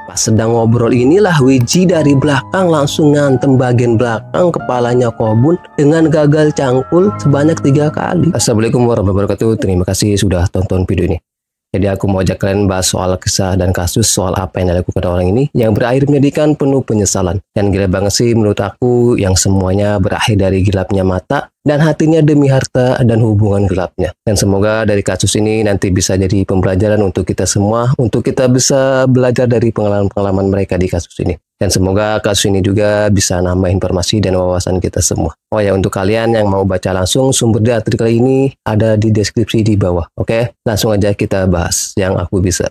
Pas sedang ngobrol inilah Wiji dari belakang langsung ngantem bagian belakang kepalanya Kobun dengan gagal cangkul sebanyak 3 kali. Assalamualaikum warahmatullahi wabarakatuh. Terima kasih sudah tonton video ini. Jadi aku mau ajak kalian bahas soal kisah dan kasus soal apa yang dilakukan orang ini yang berakhir menyedihkan penuh penyesalan. Dan gila banget sih menurut aku yang semuanya berakhir dari gelapnya mata dan hatinya demi harta dan hubungan gelapnya. Dan semoga dari kasus ini nanti bisa jadi pembelajaran untuk kita semua, untuk kita bisa belajar dari pengalaman-pengalaman mereka di kasus ini. Dan semoga kasus ini juga bisa nambah informasi dan wawasan kita semua. Oh ya, untuk kalian yang mau baca langsung, sumber di artikel ini ada di deskripsi di bawah. Oke, langsung aja kita bahas yang aku bisa.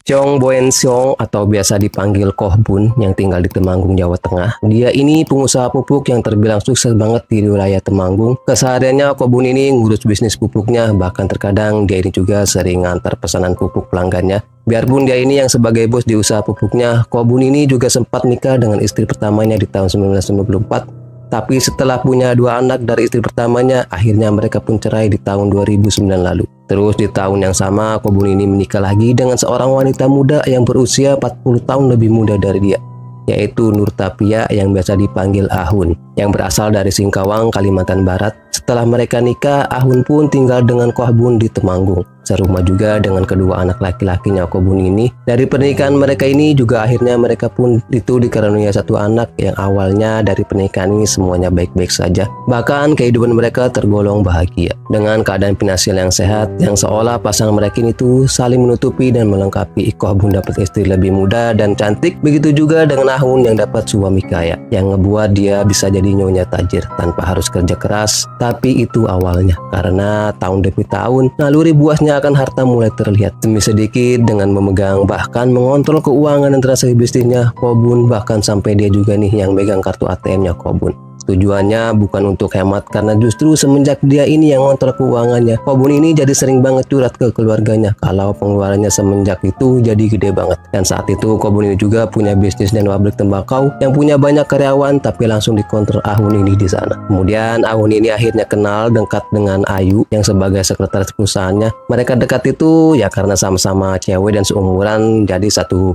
Cheong Boen Siong atau biasa dipanggil Koh Bun yang tinggal di Temanggung, Jawa Tengah. Dia ini pengusaha pupuk yang terbilang sukses banget di wilayah Temanggung. Kesehariannya Koh Bun ini ngurus bisnis pupuknya, bahkan terkadang dia ini juga sering ngantar pesanan pupuk pelanggannya. Biarpun dia ini yang sebagai bos di usaha pupuknya, Koh Bun ini juga sempat nikah dengan istri pertamanya di tahun 1994. Tapi setelah punya 2 anak dari istri pertamanya, akhirnya mereka pun cerai di tahun 2009 lalu. Terus di tahun yang sama, Koh Bun ini menikah lagi dengan seorang wanita muda yang berusia 40 tahun lebih muda dari dia, yaitu Nur Tapia yang biasa dipanggil Ahun, yang berasal dari Singkawang, Kalimantan Barat. Setelah mereka nikah, Ahun pun tinggal dengan Koh Bun di Temanggung, serumah juga dengan kedua anak laki-lakinya Koh Bun ini. Dari pernikahan mereka ini juga akhirnya mereka pun dikaruniai 1 anak yang awalnya dari pernikahan ini semuanya baik-baik saja. Bahkan kehidupan mereka tergolong bahagia dengan keadaan finansial yang sehat, yang seolah pasangan mereka ini tuh saling menutupi dan melengkapi. Koh Bun dapat istri lebih muda dan cantik, begitu juga dengan Ahun yang dapat suami kaya yang ngebuat dia bisa jadi nyonya tajir tanpa harus kerja keras. Tapi itu awalnya, karena tahun demi tahun naluri buahnya akan harta mulai terlihat demi sedikit dengan memegang bahkan mengontrol keuangan dan transaksi bisnisnya Koh Bun, bahkan sampai dia juga nih yang megang kartu ATM-nya Koh Bun. Tujuannya bukan untuk hemat, karena justru semenjak dia ini yang ngontrol keuangannya, Koh Bun ini jadi sering banget curhat ke keluarganya kalau pengeluarannya semenjak itu jadi gede banget. Dan saat itu Koh Bun ini juga punya bisnis dan pabrik tembakau yang punya banyak karyawan, tapi langsung dikontrol Ahun ini di sana. Kemudian Ahun ini akhirnya kenal dekat dengan Ayu yang sebagai sekretaris perusahaannya. Mereka dekat itu ya karena sama-sama cewek dan seumuran, jadi satu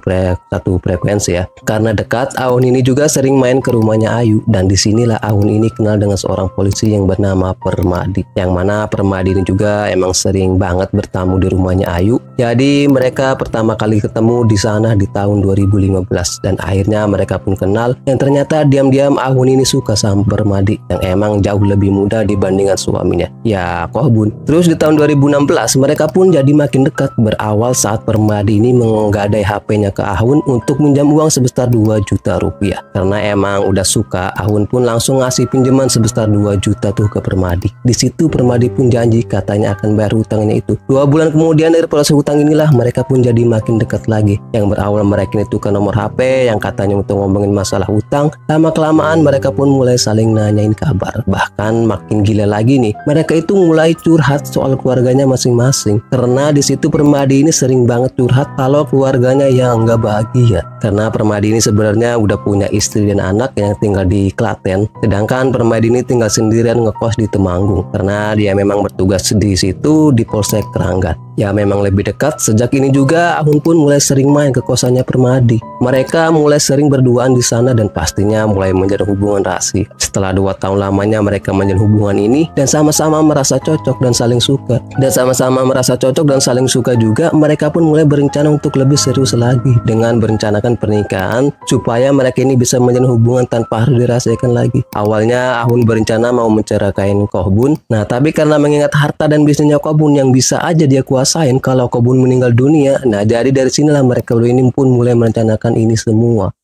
frekuensi ya. Karena dekat, Ahun ini juga sering main ke rumahnya Ayu, dan disinilah Ahun ini kenal dengan seorang polisi yang bernama Permadi, yang mana Permadi ini juga emang sering banget bertamu di rumahnya Ayu. Jadi mereka pertama kali ketemu di sana di tahun 2015, dan akhirnya mereka pun kenal, yang ternyata diam-diam Ahun ini suka sama Permadi yang emang jauh lebih muda dibandingkan suaminya, ya Koh Bun. Terus di tahun 2016 mereka pun jadi makin dekat, berawal saat Permadi ini menggadai HP-nya ke Ahun untuk minjam uang sebesar 2 juta rupiah. Karena emang udah suka, Ahun pun langsung ngasih pinjaman sebesar 2 juta tuh ke Permadi. Di situ Permadi pun janji katanya akan bayar hutangnya itu. 2 bulan kemudian dari proses hutang inilah mereka pun jadi makin dekat lagi. Yang berawal mereka itu ke nomor HP yang katanya untuk ngomongin masalah hutang. Lama kelamaan mereka pun mulai saling nanyain kabar. Bahkan makin gila lagi nih, mereka itu mulai curhat soal keluarganya masing-masing. Karena di situ Permadi ini sering banget curhat kalau keluarganya yang nggak bahagia. Karena Permadi ini sebenarnya udah punya istri dan anak yang tinggal di Klaten. Sedangkan Permadi ini tinggal sendirian ngekos di Temanggung karena dia memang bertugas di situ di Polsek Keranggan. Ya memang lebih dekat. Sejak ini juga Ahun pun mulai sering main ke kosannya Permadi. Mereka mulai sering berduaan di sana dan pastinya mulai menjalin hubungan rahasia. Setelah 2 tahun lamanya mereka menjalin hubungan ini dan sama-sama merasa cocok dan saling suka. Dan sama-sama merasa cocok dan saling suka juga, mereka pun mulai berencana untuk lebih serius lagi dengan merencanakan pernikahan supaya mereka ini bisa menjalin hubungan tanpa harus dirahasiakan lagi. Awalnya Ahun berencana mau menceraikan Koh Bun. Nah, tapi karena mengingat harta dan bisnisnya Koh Bun yang bisa aja dia kuasain kalau Koh Bun meninggal dunia, nah jadi dari sinilah mereka berdua ini pun mulai merencanakan ini semua.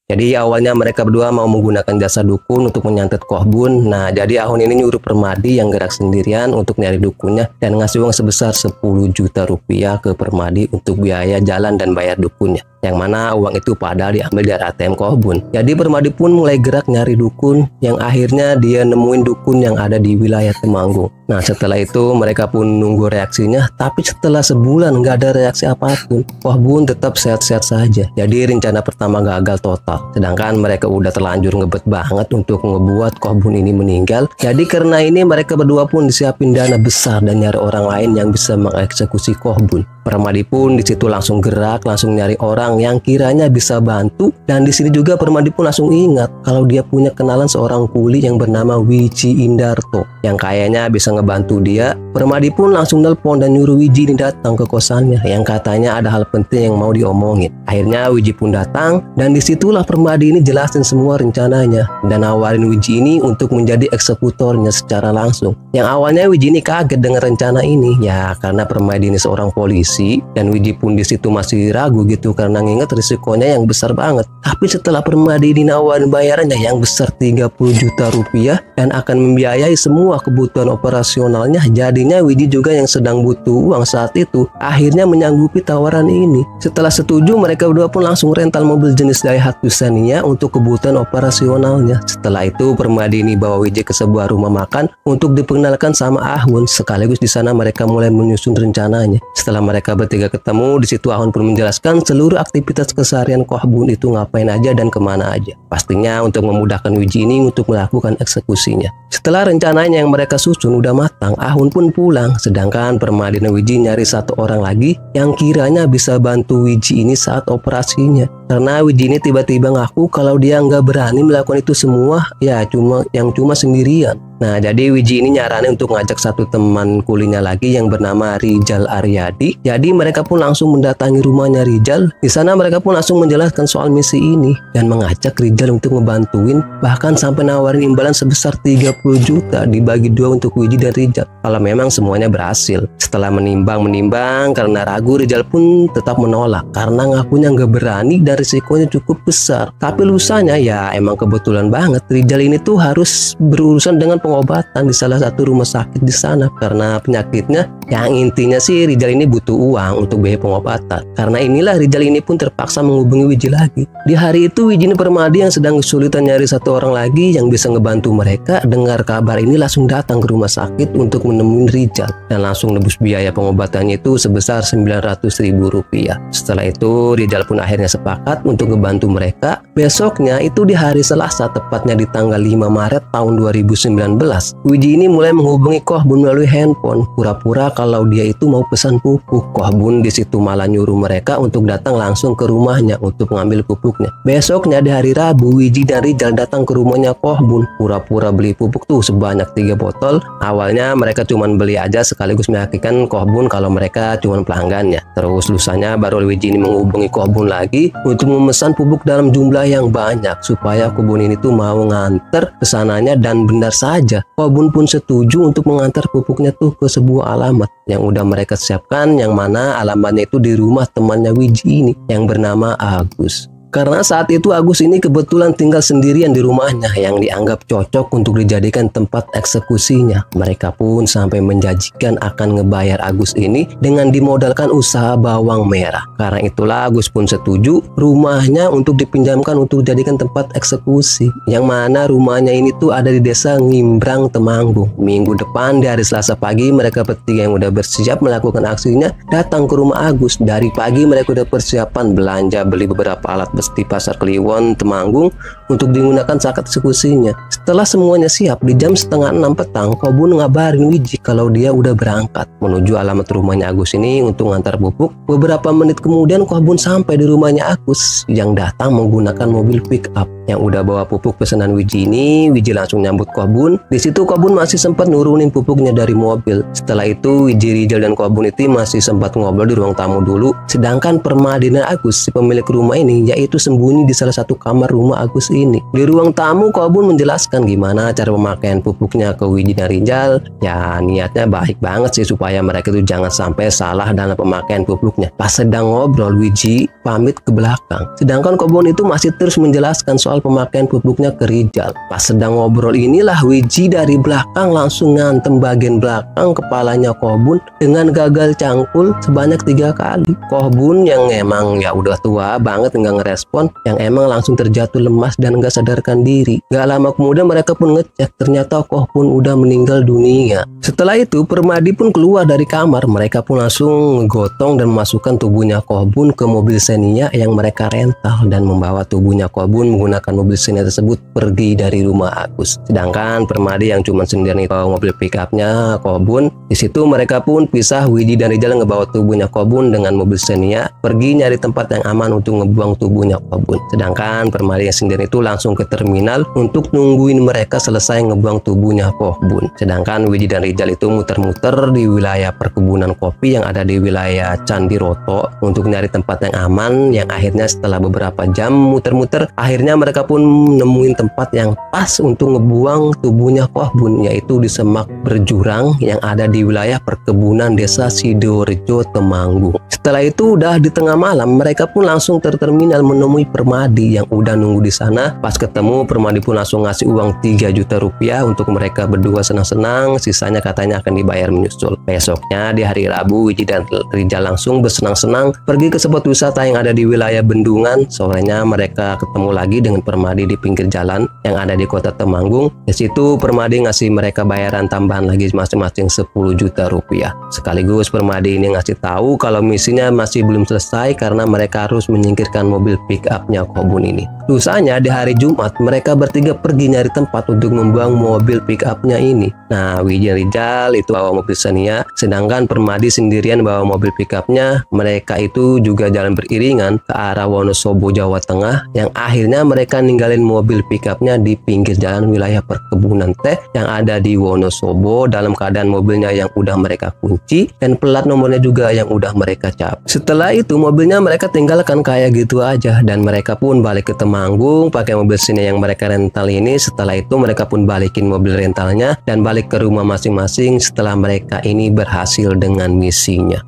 Jadi awalnya mereka berdua mau menggunakan jasa dukun untuk menyantet Koh Bun. Nah, jadi Ahun ini nyuruh Permadi yang gerak sendirian untuk nyari dukunnya dan ngasih uang sebesar 10 juta rupiah ke Permadi untuk biaya jalan dan bayar dukunnya. yang mana uang itu pada diambil dari ATM Kohbun. Jadi Permadi pun mulai gerak nyari dukun, yang akhirnya dia nemuin dukun yang ada di wilayah Temanggung. Nah setelah itu mereka pun nunggu reaksinya, tapi setelah sebulan nggak ada reaksi apapun. Kohbun tetap sehat-sehat saja. Jadi rencana pertama gagal total. Sedangkan mereka udah terlanjur ngebet banget untuk ngebuat Kohbun ini meninggal. Jadi karena ini mereka berdua pun disiapin dana besar dan nyari orang lain yang bisa mengeksekusi Kohbun. Permadi pun di situ langsung gerak, langsung nyari orang yang kiranya bisa bantu. Dan di sini juga Permadi pun langsung ingat kalau dia punya kenalan seorang kuli yang bernama Wiji Indarto yang kayaknya bisa ngebantu dia. Permadi pun langsung nelpon dan nyuruh Wiji ini datang ke kosannya yang katanya ada hal penting yang mau diomongin. Akhirnya Wiji pun datang dan disitulah Permadi ini jelasin semua rencananya dan nawarin Wiji ini untuk menjadi eksekutornya secara langsung. Yang awalnya Wiji ini kaget dengan rencana ini ya karena Permadi ini seorang polisi dan Wiji pun di situ masih ragu gitu karena nginget risikonya yang besar banget. Tapi setelah Permadi dinawarin bayarannya yang besar 30 juta rupiah dan akan membiayai semua kebutuhan operasionalnya, jadinya Wiji juga yang sedang butuh uang saat itu akhirnya menyanggupi tawaran ini. Setelah setuju, mereka berdua pun langsung rental mobil jenis Daihatsu Xenia untuk kebutuhan operasionalnya. Setelah itu Permadi ini bawa Wiji ke sebuah rumah makan untuk diperkenalkan sama Ahun, sekaligus di sana mereka mulai menyusun rencananya. Setelah mereka bertiga ketemu, di situ Ahun pun menjelaskan seluruh aktivitas keseharian Kohbun itu ngapain aja dan kemana aja. Pastinya untuk memudahkan Wiji ini untuk melakukan eksekusinya. Setelah rencananya yang mereka susun udah matang, Ahun pun pulang. Sedangkan Permadi dan Wiji nyari satu orang lagi yang kiranya bisa bantu Wiji ini saat operasinya. Karena Wiji ini tiba-tiba ngaku kalau dia nggak berani melakukan itu semua, ya cuma sendirian. Nah, jadi Wiji ini nyaranin untuk ngajak satu teman kulinya lagi yang bernama Rijal Aryadi. Jadi mereka pun langsung mendatangi rumahnya Rijal. Di sana mereka pun langsung menjelaskan soal misi ini dan mengajak Rijal untuk ngebantuin, bahkan sampai nawarin imbalan sebesar 30 juta dibagi dua untuk Wiji dan Rijal kalau memang semuanya berhasil. Setelah menimbang karena ragu, Rijal pun tetap menolak karena ngakunya nggak berani dan risikonya cukup besar. Tapi lusanya ya emang kebetulan banget Rijal ini tuh harus berurusan dengan pengobatan di salah satu rumah sakit di sana karena penyakitnya. Yang intinya sih Rijal ini butuh uang untuk biaya pengobatan. Karena inilah Rijal ini pun terpaksa menghubungi Wiji lagi. Di hari itu Wiji Permadi yang sedang kesulitan nyari satu orang lagi yang bisa ngebantu mereka, dengar kabar ini langsung datang ke rumah sakit untuk menemui Rijal dan langsung nebus biaya pengobatannya itu sebesar 900.000 rupiah. Setelah itu Rijal pun akhirnya sepakat untuk ngebantu mereka. Besoknya itu di hari Selasa, tepatnya di tanggal 5 Maret tahun 2019, Wiji ini mulai menghubungi Kohbun melalui handphone, pura-pura kalau dia itu mau pesan pupuk. Kohbun di situ malah nyuruh mereka untuk datang langsung ke rumahnya untuk mengambil pupuknya. Besoknya di hari Rabu, Wiji dan Rijal datang ke rumahnya Kohbun, pura-pura beli pupuk tuh sebanyak 3 botol. Awalnya mereka cuma beli aja sekaligus meyakinkan Kohbun kalau mereka cuma pelanggannya. Terus lusanya baru Wiji ini menghubungi Kohbun lagi untuk memesan pupuk dalam jumlah yang banyak supaya Kohbun ini tuh mau nganter pesanannya, dan benar saja Kohbun pun setuju untuk mengantar pupuknya tuh ke sebuah alamat yang udah mereka siapkan, yang mana alamatnya itu di rumah temannya Wiji ini yang bernama Agus. Karena saat itu Agus ini kebetulan tinggal sendirian di rumahnya yang dianggap cocok untuk dijadikan tempat eksekusinya. Mereka pun sampai menjanjikan akan ngebayar Agus ini dengan dimodalkan usaha bawang merah. Karena itulah Agus pun setuju rumahnya untuk dipinjamkan untuk dijadikan tempat eksekusi. Yang mana rumahnya ini tuh ada di desa Ngimbrang, Temanggung. Minggu depan di hari Selasa pagi, mereka bertiga yang udah bersiap melakukan aksinya datang ke rumah Agus. Dari pagi mereka udah persiapan belanja, beli beberapa alat di Pasar Kliwon, Temanggung untuk digunakan saat eksekusinya. Setelah semuanya siap, di jam 5:30 petang, Kohbun ngabarin Wiji kalau dia udah berangkat menuju alamat rumahnya Agus ini untuk ngantar pupuk. Beberapa menit kemudian Kohbun sampai di rumahnya Agus yang datang menggunakan mobil pick up yang udah bawa pupuk pesanan Wiji ini. Wiji langsung nyambut Kohbun. Di situ Kohbun masih sempat nurunin pupuknya dari mobil. Setelah itu Wiji, Rijal dan Kohbun itu masih sempat ngobrol di ruang tamu dulu. Sedangkan Permadi dan Agus, si pemilik rumah ini, yaitu itu sembunyi di salah satu kamar rumah Agus ini. Di ruang tamu, Kohbun menjelaskan gimana cara pemakaian pupuknya ke Widi dan Rijal. Ya niatnya baik banget sih supaya mereka itu jangan sampai salah dalam pemakaian pupuknya. Pas sedang ngobrol, Wiji pamit ke belakang. Sedangkan Kohbun itu masih terus menjelaskan soal pemakaian pupuknya ke Rijal. Pas sedang ngobrol inilah Wiji dari belakang langsung ngantem bagian belakang kepalanya Kohbun dengan gagal cangkul sebanyak 3 kali. Kohbun yang emang ya udah tua banget nggak ngerespon, yang emang langsung terjatuh lemas dan nggak sadarkan diri. Gak lama kemudian mereka pun ngecek, ternyata Kohbun udah meninggal dunia. Setelah itu Permadi pun keluar dari kamar. Mereka pun langsung ngegotong dan memasukkan tubuhnya Kohbun ke mobil Xenia yang mereka rental dan membawa tubuhnya Kohbun menggunakan mobil Xenia tersebut pergi dari rumah Agus. Sedangkan Permadi yang cuma sendirian itu mobil pickupnya Kohbun. Di situ mereka pun pisah. Widi dan Rijal ngebawa tubuhnya Kohbun dengan mobil Xenia pergi nyari tempat yang aman untuk ngebuang tubuhnya Kohbun. Sedangkan Permadi yang sendiri itu langsung ke terminal untuk nungguin mereka selesai ngebuang tubuhnya Kohbun. Sedangkan Widi dan Rijal itu muter-muter di wilayah perkebunan kopi yang ada di wilayah Candiroto untuk nyari tempat yang aman, yang akhirnya setelah beberapa jam muter-muter akhirnya mereka pun nemuin tempat yang pas untuk ngebuang tubuhnya Kohbun, yaitu di semak berjurang yang ada di wilayah perkebunan desa Sidorejo, Temanggung. Setelah itu udah di tengah malam, mereka pun langsung ke terminal menemui Permadi yang udah nunggu di sana. Pas ketemu, Permadi pun langsung ngasih uang 3 juta rupiah untuk mereka berdua senang-senang, sisanya katanya akan dibayar menyusul. Besoknya di hari Rabu, Widi dan Rijal langsung bersenang-senang pergi ke spot wisata yang ada di wilayah Bendungan. Sorenya mereka ketemu lagi dengan Permadi di pinggir jalan yang ada di kota Temanggung. Di situ Permadi ngasih mereka bayaran tambahan lagi masing-masing 10 juta rupiah. Sekaligus Permadi ini ngasih tahu kalau misinya masih belum selesai karena mereka harus menyingkirkan mobil pick up-nya Kohbun ini. Lusanya di hari Jumat mereka bertiga pergi nyari tempat untuk membuang mobil pick up-nya ini. Nah, Widi Rijal itu bawa mobil Xenia, sedangkan Permadi sendirian bawa mobil pick up-nya. Mereka itu juga jalan beriringan ke arah Wonosobo, Jawa Tengah, yang akhirnya mereka ninggalin mobil pick up-nya di pinggir jalan wilayah perkebunan teh yang ada di Wonosobo dalam keadaan mobilnya yang udah mereka kunci dan plat nomornya juga yang udah mereka cap. Setelah itu mobilnya mereka tinggalkan kayak gitu aja dan mereka pun balik ke Temanggung pakai mobil Xenia yang mereka rental ini. Setelah itu mereka pun balikin mobil rentalnya dan balik ke rumah masing-masing setelah mereka ini berhasil dengan misinya.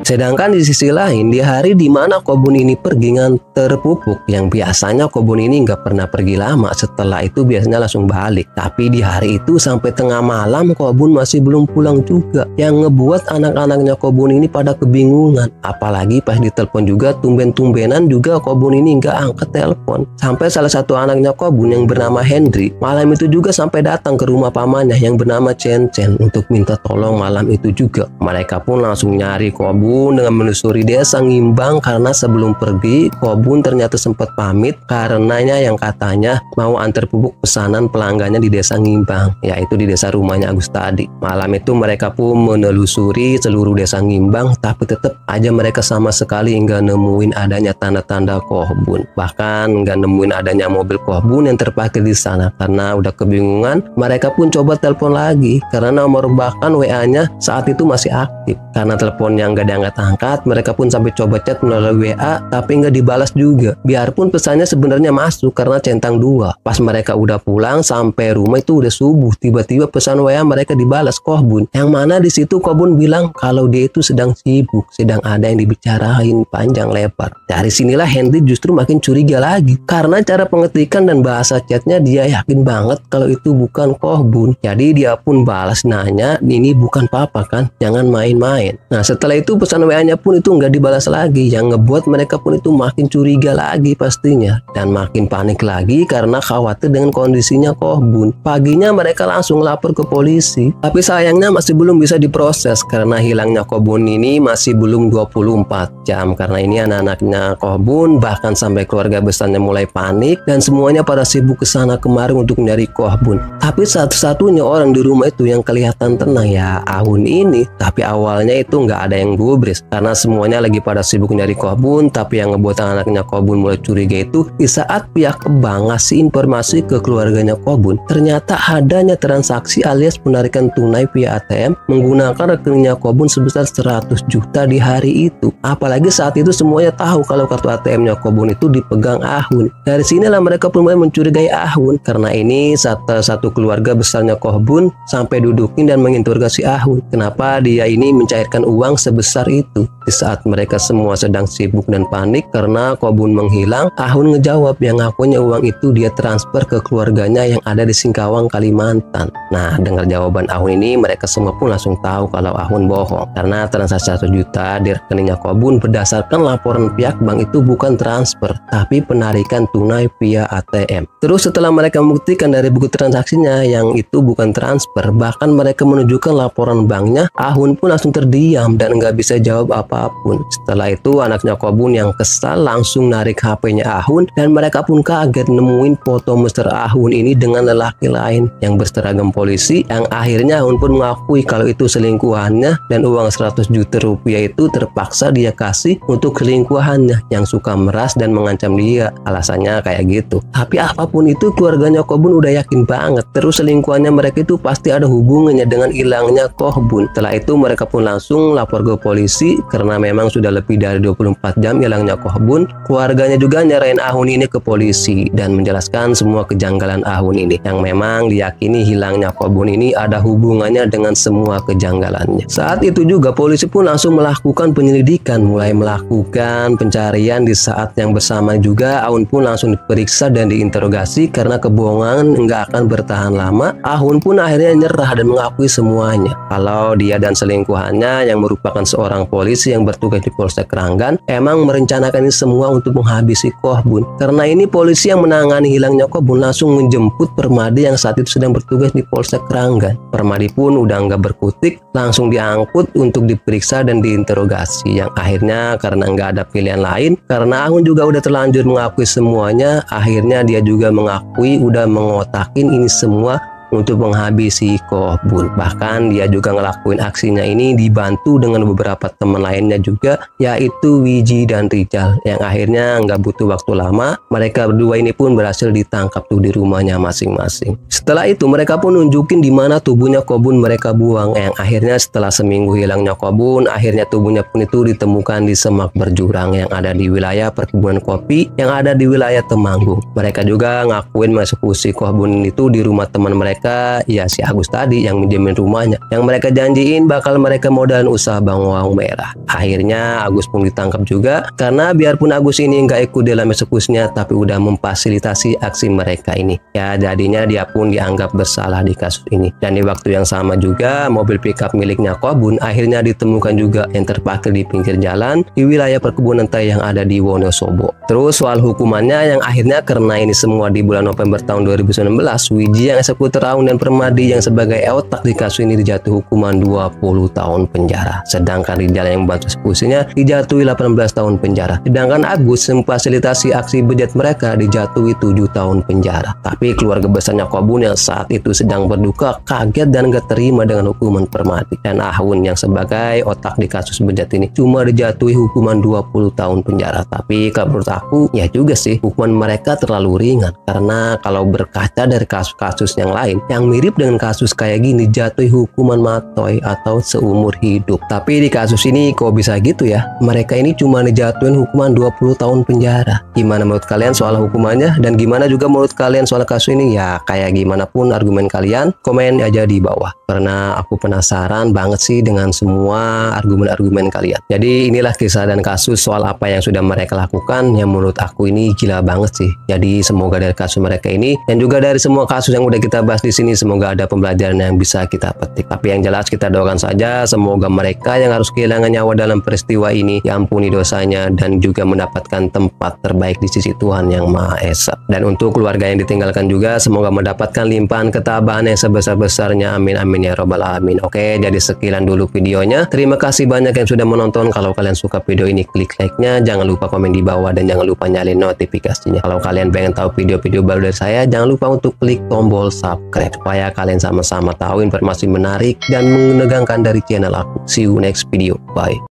Sedangkan di sisi lain, di hari di mana Kohbun ini pergi nganter pupuk, yang biasanya Kohbun ini nggak pernah pergi lama, setelah itu biasanya langsung balik. Tapi di hari itu sampai tengah malam Kohbun masih belum pulang juga, yang ngebuat anak-anaknya Kohbun ini pada kebingungan. Apalagi pas ditelepon juga tumben-tumbenan juga Kohbun ini nggak angkat telepon. Sampai salah satu anaknya Kohbun yang bernama Hendri malam itu juga sampai datang ke rumah pamannya yang bernama Chen Chen untuk minta tolong malam itu juga. Mereka pun langsung nyari Kohbun dengan menelusuri desa Ngimbang karena sebelum pergi Kohbun ternyata sempat pamit karenanya yang katanya mau antar pupuk pesanan pelanggannya di desa Ngimbang, yaitu di desa rumahnya Agus tadi. Malam itu mereka pun menelusuri seluruh desa Ngimbang, tapi tetap aja mereka sama sekali nggak nemuin adanya tanda-tanda Kohbun. Bahkan nggak nemuin adanya mobil Kohbun yang terparkir di sana. Karena udah kebingungan, mereka pun coba telepon lagi karena nomor bahkan WA-nya saat itu masih aktif. Karena telepon yang nggak angkat, mereka pun sampai coba chat melalui WA tapi nggak dibalas juga. Biarpun pesannya sebenarnya masuk karena centang 2. Pas mereka udah pulang sampai rumah itu udah subuh, tiba-tiba pesan WA mereka dibalas Kohbun. Yang mana di situ Kohbun bilang kalau dia itu sedang sibuk, sedang ada yang dibicarain panjang lebar. Dari sinilah Henry justru makin curiga lagi karena cara pengetikan dan bahasa chatnya dia yakin banget kalau itu bukan Kohbun. Jadi dia pun balas nanya, ini bukan papa kan, jangan main-main. Nah setelah itu pesan WA-nya pun itu nggak dibalas lagi, yang ngebuat mereka pun itu makin curiga lagi pastinya dan makin panik lagi karena khawatir dengan kondisinya Kohbun. Paginya mereka langsung lapor ke polisi, tapi sayangnya masih belum bisa diproses karena hilangnya Kohbun ini masih belum 24 jam. Karena ini anak-anaknya Kohbun bahkan sampai keluarga besarnya mulai panik dan semuanya pada sibuk kesana kemari untuk nyari Kohbun. Tapi satu-satunya orang di rumah itu yang kelihatan tenang ya Ahun ini. Tapi awalnya itu nggak ada yang gubris digubris karena semuanya lagi pada sibuk nyari Kohbun. Tapi yang ngebuat anaknya Kohbun mulai curiga itu di saat pihak bank ngasih informasi ke keluarganya Kohbun, ternyata adanya transaksi alias penarikan tunai via ATM menggunakan rekeningnya Kohbun sebesar 100 juta di hari itu. Apalagi saat itu semuanya tahu kalau kartu ATM-nya Kohbun itu dipegang Ahun. Dari sinilah mereka pun mulai mencurigai Ahun. Karena ini satu keluarga besarnya Kohbun sampai dudukin dan menginterogasi Ahun. Kenapa dia ini mencairkan uang sebesar itu? Di saat mereka semua sedang sibuk dan panik karena Kohbun menghilang, Ahun ngejawab yang ngakunya uang itu dia transfer ke keluarganya yang ada di Singkawang, Kalimantan. Nah, dengar jawaban Ahun ini, mereka semua pun langsung tahu kalau Ahun bohong. Karena transaksi 1 juta di rekeningnya Kohbun berdasarkan laporan pihak bank itu bukan transfer, tapi penarikan tunai via ATM. Terus setelah mereka membuktikan dari buku transaksinya yang itu bukan transfer, bahkan mereka menunjukkan laporan banknya, Ahun pun langsung terdiam dan nggak bisa jawab apapun. Setelah itu anaknya Kohbun yang kesal langsung narik HP-nya Ahun dan mereka pun kaget nemuin foto Mr. Ahun ini dengan lelaki lain yang berseragam polisi, yang akhirnya Ahun pun mengakui kalau itu selingkuhannya dan uang 100 juta rupiah itu terpaksa dia kasih untuk selingkuhannya yang suka meras dan mengancam dia. Alasannya kayak gitu. Tapi apapun itu keluarganya Kohbun udah yakin banget terus selingkuhannya mereka itu pasti ada hubungannya dengan hilangnya Kohbun. Setelah itu mereka pun langsung lapor ke polisi karena memang sudah lebih dari 24 jam hilangnya Kohbun. Keluarganya juga nyerahin Ahun ini ke polisi dan menjelaskan semua kejanggalan Ahun ini yang memang diyakini hilangnya Kohbun ini ada hubungannya dengan semua kejanggalannya. Saat itu juga polisi pun langsung melakukan penyelidikan, mulai melakukan pencarian. Di saat yang bersama juga Ahun pun langsung diperiksa dan diinterogasi karena kebohongan nggak akan bertahan lama. Ahun pun akhirnya nyerah dan mengakui semuanya kalau dia dan selingkuhannya yang merupakan seorang polisi yang bertugas di Polsek Ranggan emang merencanakan ini semua untuk menghabisi Kohbun. Karena ini polisi yang menangani hilangnya Kohbun langsung menjemput Permadi yang saat itu sedang bertugas di Polsek Ranggan. Permadi pun udah nggak berkutik, langsung diangkut untuk diperiksa dan diinterogasi, yang akhirnya karena nggak ada pilihan lain, karena Ahun juga udah terlanjur mengakui semuanya, akhirnya dia juga mengakui udah mengotakin ini semua untuk menghabisi Kohbun. Bahkan dia juga ngelakuin aksinya ini dibantu dengan beberapa teman lainnya juga, yaitu Wiji dan Rijal, yang akhirnya nggak butuh waktu lama mereka berdua ini pun berhasil ditangkap tuh di rumahnya masing-masing. Setelah itu mereka pun nunjukin di mana tubuhnya Kohbun mereka buang, yang akhirnya setelah seminggu hilangnya Kohbun, akhirnya tubuhnya pun itu ditemukan di semak berjurang yang ada di wilayah perkebunan kopi yang ada di wilayah Temanggung. Mereka juga ngakuin mengeksekusi Kohbun itu di rumah teman mereka, ya si Agus tadi yang menjamin rumahnya, yang mereka janjiin bakal mereka modalin usaha bawang merah. Akhirnya Agus pun ditangkap juga karena biarpun Agus ini nggak ikut dalam eksekusinya tapi udah memfasilitasi aksi mereka ini. Ya jadinya dia pun dianggap bersalah di kasus ini. Dan di waktu yang sama juga mobil pickup miliknya Kohbun akhirnya ditemukan juga yang terparkir di pinggir jalan di wilayah perkebunan teh yang ada di Wonosobo. Terus soal hukumannya yang akhirnya karena ini semua di bulan November tahun 2019, Wiji yang eksekutor Ahun dan Permadi yang sebagai otak di kasus ini dijatuhi hukuman 20 tahun penjara. Sedangkan Rijal yang membantu eksekusinya dijatuhi 18 tahun penjara. Sedangkan Agus yang memfasilitasi aksi bejat mereka dijatuhi 7 tahun penjara. Tapi keluarga besarnya Kohbun yang saat itu sedang berduka kaget dan gak terima dengan hukuman Permadi. Dan Ahun yang sebagai otak di kasus bejat ini cuma dijatuhi hukuman 20 tahun penjara. Tapi kalau menurut aku ya juga sih hukuman mereka terlalu ringan, karena kalau berkaca dari kasus-kasus yang lain yang mirip dengan kasus kayak gini jatuhi hukuman matoy atau seumur hidup. Tapi di kasus ini kok bisa gitu ya, mereka ini cuma dijatuhin hukuman 20 tahun penjara. Gimana menurut kalian soal hukumannya, dan gimana juga menurut kalian soal kasus ini? Ya kayak gimana pun argumen kalian, komen aja di bawah, karena aku penasaran banget sih dengan semua argumen-argumen kalian. Jadi inilah kisah dan kasus soal apa yang sudah mereka lakukan yang menurut aku ini gila banget sih. Jadi semoga dari kasus mereka ini dan juga dari semua kasus yang udah kita bahas di sini, semoga ada pembelajaran yang bisa kita petik. Tapi yang jelas kita doakan saja semoga mereka yang harus kehilangan nyawa dalam peristiwa ini diampuni dosanya dan juga mendapatkan tempat terbaik di sisi Tuhan Yang Maha Esa. Dan untuk keluarga yang ditinggalkan juga semoga mendapatkan limpahan ketabahan yang sebesar-besarnya. Amin amin ya robbal alamin. Oke, jadi sekian dulu videonya. Terima kasih banyak yang sudah menonton. Kalau kalian suka video ini, klik like-nya, jangan lupa komen di bawah dan jangan lupa nyalain notifikasinya. Kalau kalian pengen tahu video-video baru dari saya, jangan lupa untuk klik tombol subscribe supaya kalian sama-sama tahu informasi menarik dan menegangkan dari channel aku. See you next video. Bye.